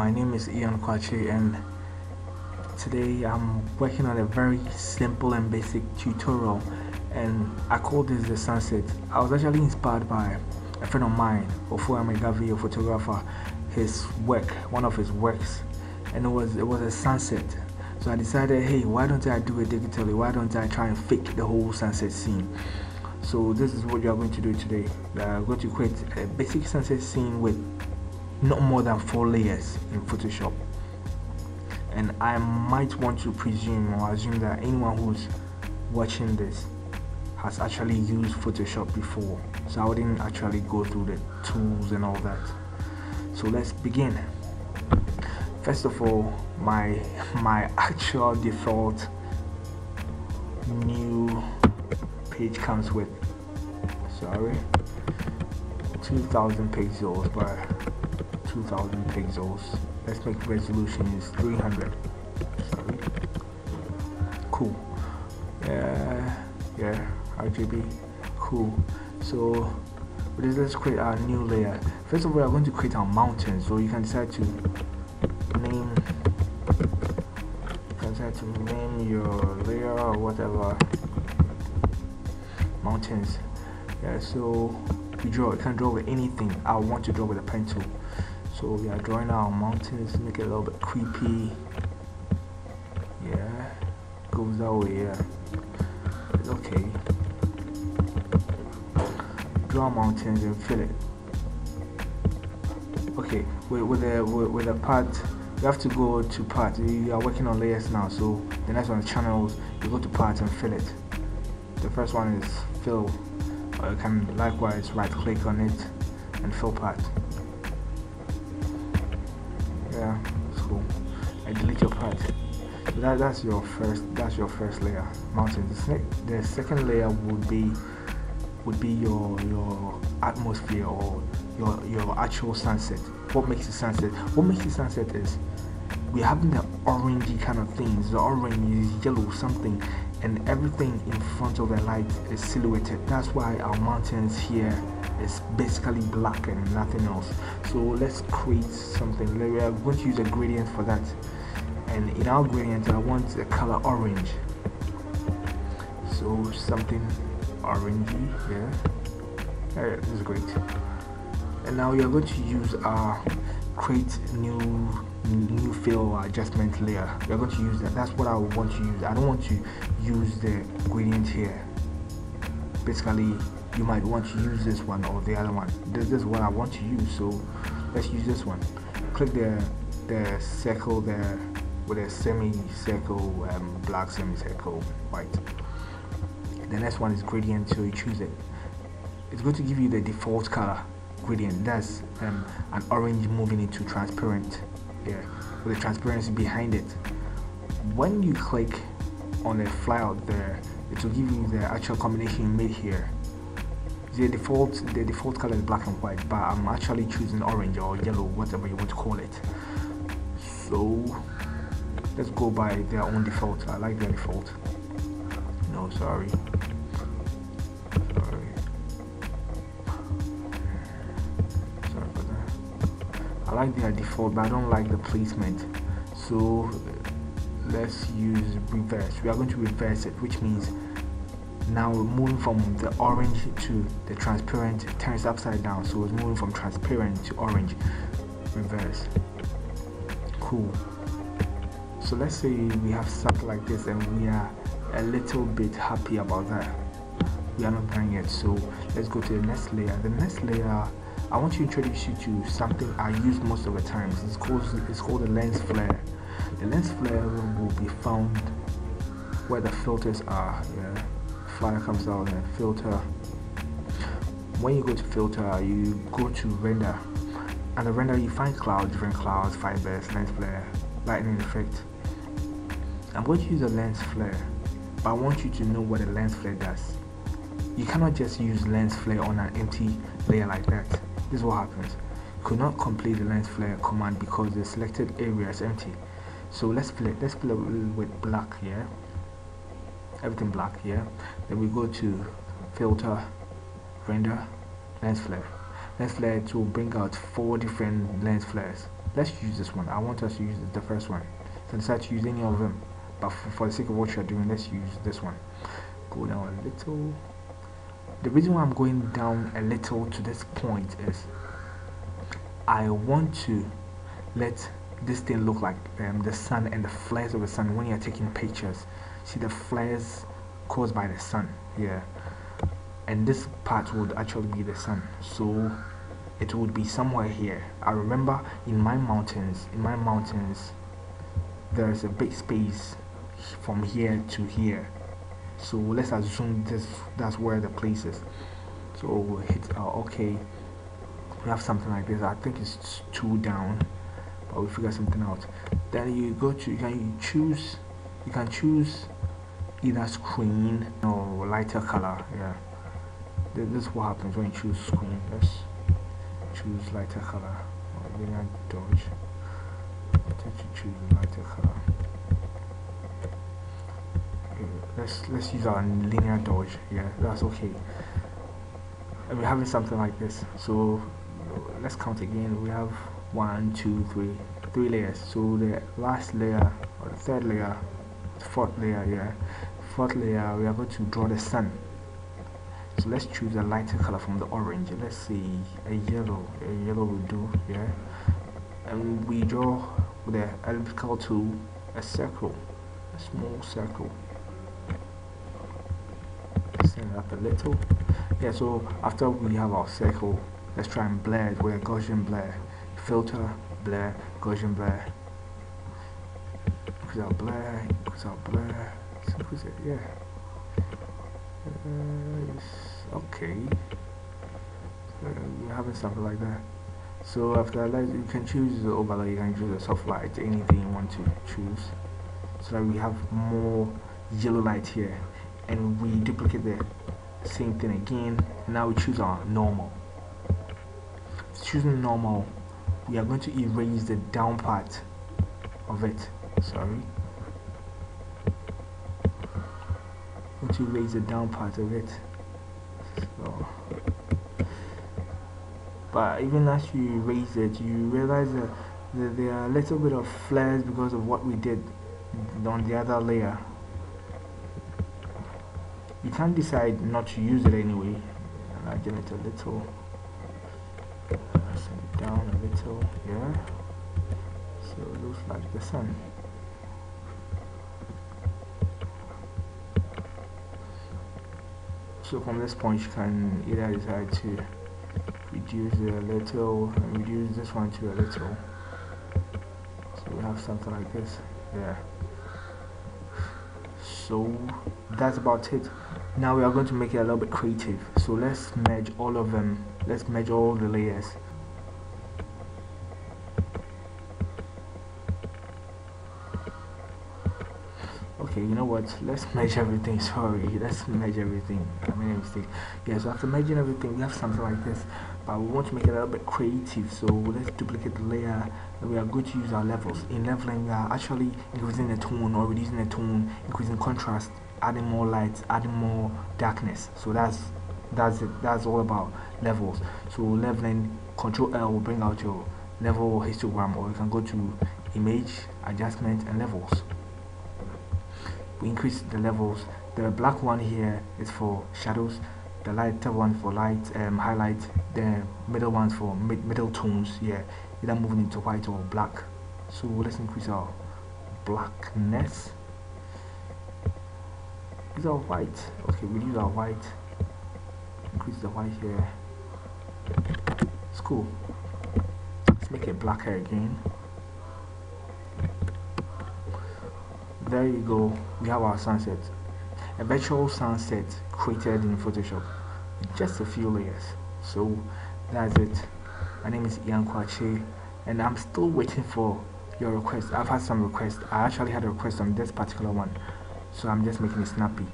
My name is Ian Quhachi, and today I'm working on a very simple and basic tutorial, and I call this the sunset. I was actually inspired by a friend of mine, a photographer, his work, one of his works, and it was a sunset. So I decided, hey, why don't I do it digitally? Why don't I try and fake the whole sunset scene? So this is what you are going to do today. We are going to create a basic sunset scene with not more than 4 layers in Photoshop. And I might want to presume or assume that anyone who's watching this has actually used Photoshop before, so I wouldn't actually go through the tools and all that. So let's begin. First of all, my actual default new page comes with 2000 pixels by 2000 pixels. Let's make resolution is 300. Cool. Yeah, RGB. Cool. So let's create our new layer. First of all, we're going to create our mountain. So you can decide to name your layer or whatever. Mountains. Yeah, so you can draw with anything. I want to draw with a pen tool. So we are drawing our mountains, make it a little bit creepy. Yeah, goes that way. Yeah, it's okay. Draw mountains and fill it. Okay, with a part, you have to go to part. You are working on layers now, so the next one is channels. You go to part and fill it. The first one is fill. Or you can likewise right click on it and fill part. Yeah, that's cool. And delete your part. So that's your first layer, mountains. The second layer would be your atmosphere or your actual sunset. What makes the sunset? What makes the sunset is we're having the orangey kind of things. The orange is yellow something, and everything in front of the light is silhouetted. That's why our mountains here is basically black and nothing else. So let's create something. We are going to use a gradient for that, and in our gradient I want the color orange. So something orangey. Yeah, this is great. And now we are going to use our create new fill adjustment layer. We are going to use that. That's what I want to use. I don't want to use the gradient here. Basically, you might want to use this one or the other one. This is what I want to use, so let's use this one. Click the circle there with a semicircle, black semicircle, white. The next one is gradient, so you choose it. It's going to give you the default color gradient. That's an orange moving into transparent, yeah, with the transparency behind it. When you click on the flyout there, it will give you the actual combination you made here. The default color is black and white, but I'm actually choosing orange or yellow, whatever you want to call it. So let's go by their own default. I like their default. No, sorry. I like their default, but I don't like the placement. So let's use reverse. We are going to reverse it, which means now we're moving from the orange to the transparent. It turns upside down, so it's moving from transparent to orange. Reverse. Cool. So let's say we have something like this and we are a little bit happy about that. We are not done yet, so let's go to the next layer. The next layer, I want to introduce you to something I use most of the time. It's called the lens flare. The lens flare will be found where the filters are. Yeah, flyer comes out and filter. When you go to filter, you go to render, and the render you find clouds, different clouds, fibers, lens flare, lightning effect. I'm going to use a lens flare, but I want you to know what a lens flare does. You cannot just use lens flare on an empty layer like that. This is what happens. You could not complete the lens flare command because the selected area is empty. So let's play with black here. Everything black here. Then we go to filter, render, lens flare. Lens flare to bring out 4 different lens flares. let's use this one. I want us to use the first one. So decide to use any of them, but for the sake of what you're doing, let's use this one. Go down a little. The reason why I'm going down a little to this point is I want to let this thing look like the sun and the flares of the sun when you're taking pictures. See the flares caused by the sun, yeah. And this part would actually be the sun, so it would be somewhere here. I remember in my mountains, there's a big space from here to here. So let's assume that's where the place is. So we'll hit OK. We have something like this. I think it's 2 down, but we'll figure something out. Then you go to, you can choose either screen or lighter color. Yeah, this is what happens when you choose screen. Let's choose lighter color or linear dodge. Choose lighter color. Let's use our linear dodge. Yeah, that's okay. And we're having something like this. So let's count again. We have 1, 2, 3 layers. So the last layer or the third layer, fourth layer, yeah, fourth layer, we are going to draw the sun. So let's choose a lighter color from the orange. Let's say a yellow. A yellow will do, yeah. And we draw with the elliptical tool a circle, a small circle. Send it up a little. Yeah, so after we have our circle, let's try and blur it with a Gaussian blur. Filter, blur, Gaussian blur. Increase our blur, increase our blur. Let's increase it, yeah. Okay. We're having something like that. So after that, you can choose the overlay, you can choose the soft light, anything you want to choose, so that we have more yellow light here. And we duplicate the same thing again. Now we choose our normal. Choosing normal, we are going to erase the down part of it. Sorry. I'm going to erase the down part of it. So, but even as you erase it, you realize that there are a little bit of flares because of what we did on the other layer. You can decide not to use it anyway. Imagine it a little. Send it down a little, yeah. So it looks like the sun. So from this point, you can either decide to reduce it a little and reduce this one to a little. So we have something like this, yeah. So that's about it. Now we are going to make it a little bit creative. So let's merge all of them. Let's merge all the layers. Okay, you know what? Let's merge everything. Sorry, let's merge everything. I made a mistake. Yeah, so after merging everything, we have something like this. But we want to make it a little bit creative. So let's duplicate the layer. And we are going to use our levels. In leveling, we are actually increasing the tone or reducing the tone, increasing contrast, adding more light, adding more darkness. So that's it. That's all about levels. So leveling, Control L will bring out your level histogram, or you can go to image, adjustment, and levels. We increase the levels. The black one here is for shadows, the lighter one for light, highlight, the middle ones for middle tones, yeah, either moving into white or black. So let's increase our blackness. Use our white. Okay, we use our white. Increase the white here. It's cool. Let's make it blacker again. There you go. We have our sunset. A virtual sunset created in Photoshop with just a few layers. So that's it. My name is Ian Quhachi, and I'm still waiting for your request. I've had some requests. I actually had a request on this particular one, so I'm just making it snappy.